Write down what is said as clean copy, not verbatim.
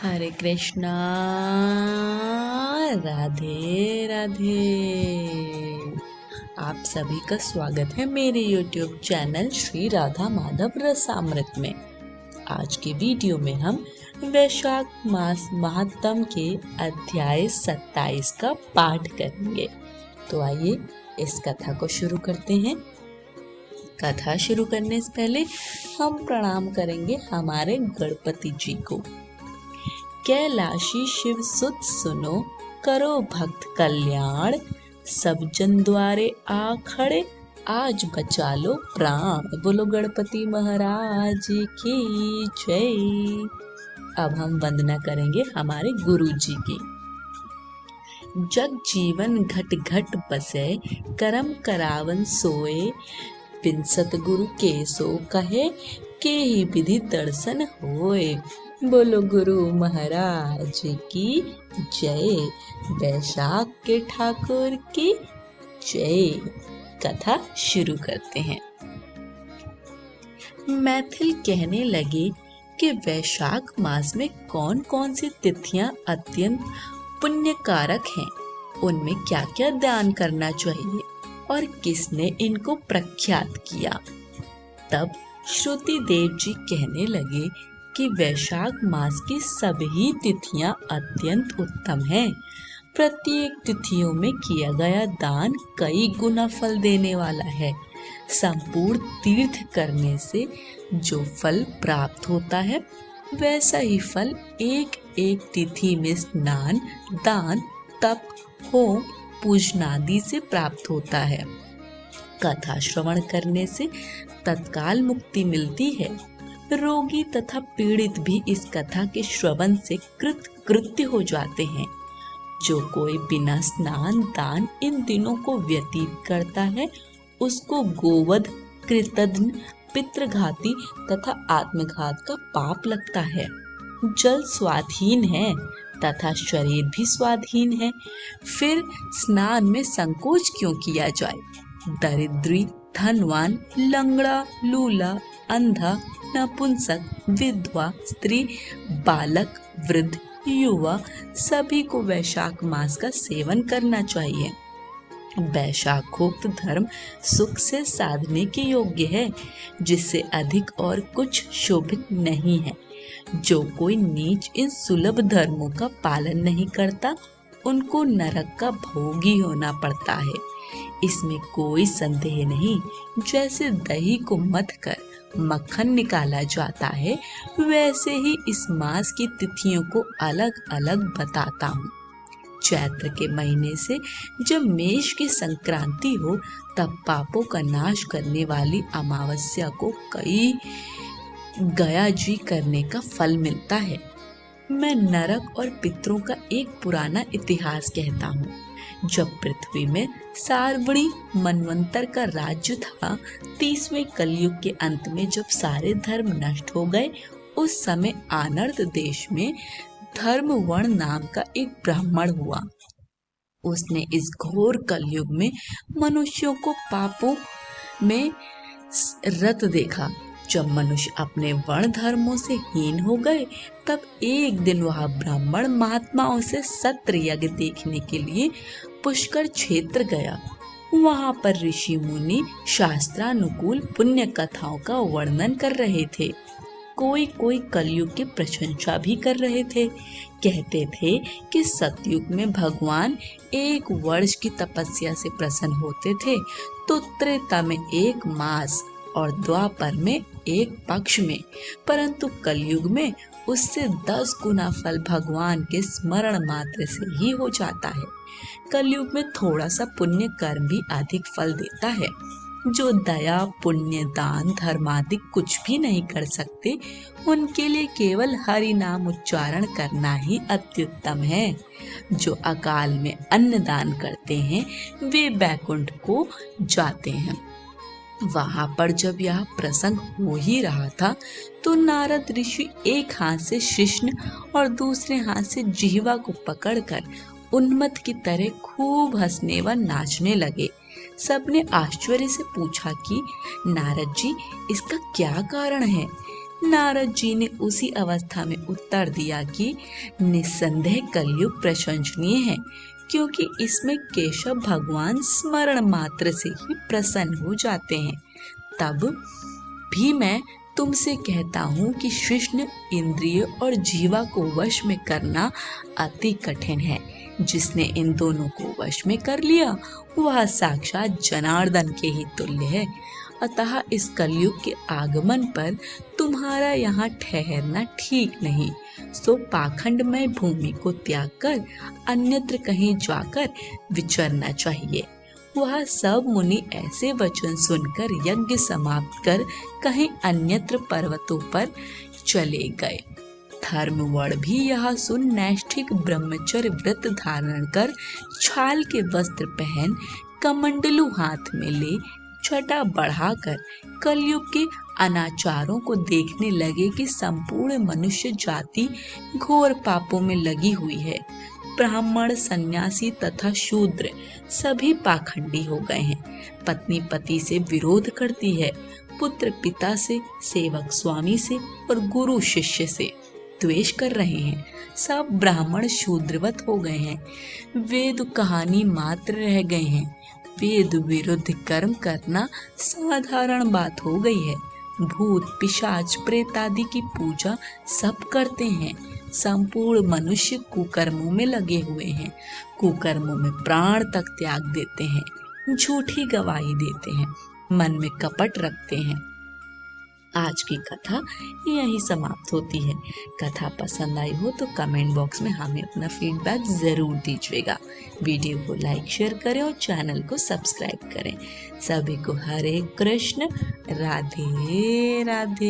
हरे कृष्णा। राधे राधे। आप सभी का स्वागत है मेरे YouTube चैनल श्री राधा माधव रसामृत में। आज के वीडियो में हम वैशाख मास महात्म के अध्याय 27 का पाठ करेंगे। तो आइए इस कथा को शुरू करते हैं। कथा शुरू करने से पहले हम प्रणाम करेंगे हमारे गणपति जी को। कैलाशी शिव सुत सुनो, करो भक्त कल्याण, सब जन द्वारे आ खड़े, आज बचा लो प्राण। बोलो गणपति महाराज की जय। अब हम वंदना करेंगे हमारे गुरु जी की। जग जीवन घट घट बसे, करम करावन सोए, बिन सतगुरु के सो कहे, के ही विधि दर्शन होए। बोलो गुरु महाराज की जय। वैशाख के ठाकुर की जय। कथा शुरू करते हैं। मैथिल कहने लगे कि वैशाख मास में कौन कौन सी तिथियां अत्यंत पुण्यकारक हैं, उनमें क्या क्या दान करना चाहिए और किसने इनको प्रख्यात किया। तब श्रुति देव जी कहने लगे कि वैशाख मास की सभी तिथियां अत्यंत उत्तम हैं। प्रत्येक तिथियों में किया गया दान कई गुना फल देने वाला है। संपूर्ण तीर्थ करने से जो फल प्राप्त होता है, वैसा ही फल एक एक तिथि में स्नान, दान, तप, होम, पूजनादि से प्राप्त होता है। कथा श्रवण करने से तत्काल मुक्ति मिलती है। रोगी तथा पीड़ित भी इस कथा के श्रवण से कृतकृत्य हो जाते हैं। जो कोई बिना स्नान, दान इन दिनों को व्यतीत करता है, उसको गोवध, कृतघ्न, पितृघाती तथा आत्मघात का पाप लगता है। जल स्वाधीन है तथा शरीर भी स्वाधीन है, फिर स्नान में संकोच क्यों किया जाए। दरिद्री, धनवान, लंगड़ा, लूला, अंधा, नपुंसक, विधवा, स्त्री, बालक, वृद्ध, युवा सभी को वैशाख मास का सेवन करना चाहिए। वैशाखोक्त धर्म सुख से साधने के योग्य है, जिससे अधिक और कुछ शोभित नहीं है। जो कोई नीच इन सुलभ धर्मों का पालन नहीं करता, उनको नरक का भोगी होना पड़ता है। इसमें कोई संदेह नहीं। जैसे दही को मथ कर मक्खन निकाला जाता है, वैसे ही इस मास की तिथियों को अलग अलग बताता हूँ। चैत्र के महीने से जब मेष की संक्रांति हो, तब पापों का नाश करने वाली अमावस्या को कई गया जी करने का फल मिलता है। मैं नरक और पितरों का एक पुराना इतिहास कहता हूँ। जब पृथ्वी में सार्वणी मनवंतर का राज्य था, 30वें कलयुग के अंत में जब सारे धर्म नष्ट हो गए, उस समय आनर्त देश में धर्मवर्ण नाम का एक ब्राह्मण हुआ। उसने इस घोर कलयुग में मनुष्यों को पापों में रत देखा। जब मनुष्य अपने वर्ण धर्मों से हीन हो गए, तब एक दिन वह ब्राह्मण महात्माओं से सत्र यज्ञ देखने के लिए पुष्कर क्षेत्र गया। वहां पर ऋषि मुनि शास्त्रानुकूल पुण्य कथाओं का वर्णन कर रहे थे। कोई कोई कलयुग की प्रशंसा भी कर रहे थे। कहते थे कि सतयुग में भगवान 1 वर्ष की तपस्या से प्रसन्न होते थे, तो त्रेता में 1 मास और द्वापर में 1 पक्ष में, परंतु कलयुग में उससे 10 गुना फल भगवान के स्मरण मात्र से ही हो जाता है। कलयुग में थोड़ा सा पुण्य कर्म भी अधिक फल देता है। जो दया, पुण्य, दान, धर्मादि कुछ भी नहीं कर सकते, उनके लिए केवल हरि नाम उच्चारण करना ही अत्युत्तम है। जो अकाल में अन्न दान करते हैं, वे बैकुंठ को जाते हैं। वहां पर जब यह प्रसंग हो ही रहा था, तो नारद ऋषि एक हाथ से कृष्ण और दूसरे हाथ से जिह्वा को पकड़कर उन्मत्त की तरह खूब हंसने व नाचने लगे। सबने आश्चर्य से पूछा कि नारद जी, इसका क्या कारण है? नारद जी ने उसी अवस्था में उत्तर दिया कि निस्संदेह कलयुग प्रशंसनीय है, क्योंकि इसमें केशव भगवान स्मरण मात्र से ही प्रसन्न हो जाते हैं। तब भी मैं तुमसे कहता हूँ कि कृष्ण इंद्रिय और जीवा को वश में करना अति कठिन है। जिसने इन दोनों को वश में कर लिया वह साक्षात जनार्दन के ही तुल्य है। अतः इस कलयुग के आगमन पर तुम्हारा यहाँ ठहरना ठीक नहीं। सो पाखंडमय भूमि को त्याग कर अन्यत्र कहीं जाकर विचरना चाहिए। वह सब मुनि ऐसे वचन सुनकर यज्ञ समाप्त कर कहीं अन्यत्र पर्वतों पर चले गए। धर्मवण भी यह सुन नैष्ठिक ब्रह्मचर्य व्रत धारण कर छाल के वस्त्र पहन कमंडलू हाथ में ले छटा बढ़ाकर कलयुग के अनाचारों को देखने लगे कि संपूर्ण मनुष्य जाति घोर पापों में लगी हुई है। ब्राह्मण, सन्यासी तथा शूद्र सभी पाखंडी हो गए हैं। पत्नी पति से विरोध करती है, पुत्र पिता से, सेवक स्वामी से और गुरु शिष्य से द्वेष कर रहे हैं। सब ब्राह्मण शूद्रवत हो गए हैं। वेद कहानी मात्र रह गए हैं। वेद विरुद्ध कर्म करना साधारण बात हो गई है। भूत, पिशाच, प्रेत आदि की पूजा सब करते हैं। संपूर्ण मनुष्य कुकर्मों में लगे हुए हैं। कुकर्मों में प्राण तक त्याग देते हैं। झूठी गवाही देते हैं। मन में कपट रखते हैं। आज की कथा यही समाप्त होती है। कथा पसंद आई हो तो कमेंट बॉक्स में हमें अपना फीडबैक जरूर दीजिएगा। वीडियो को लाइक शेयर करें और चैनल को सब्सक्राइब करें। सभी को हरे कृष्ण, राधे राधे।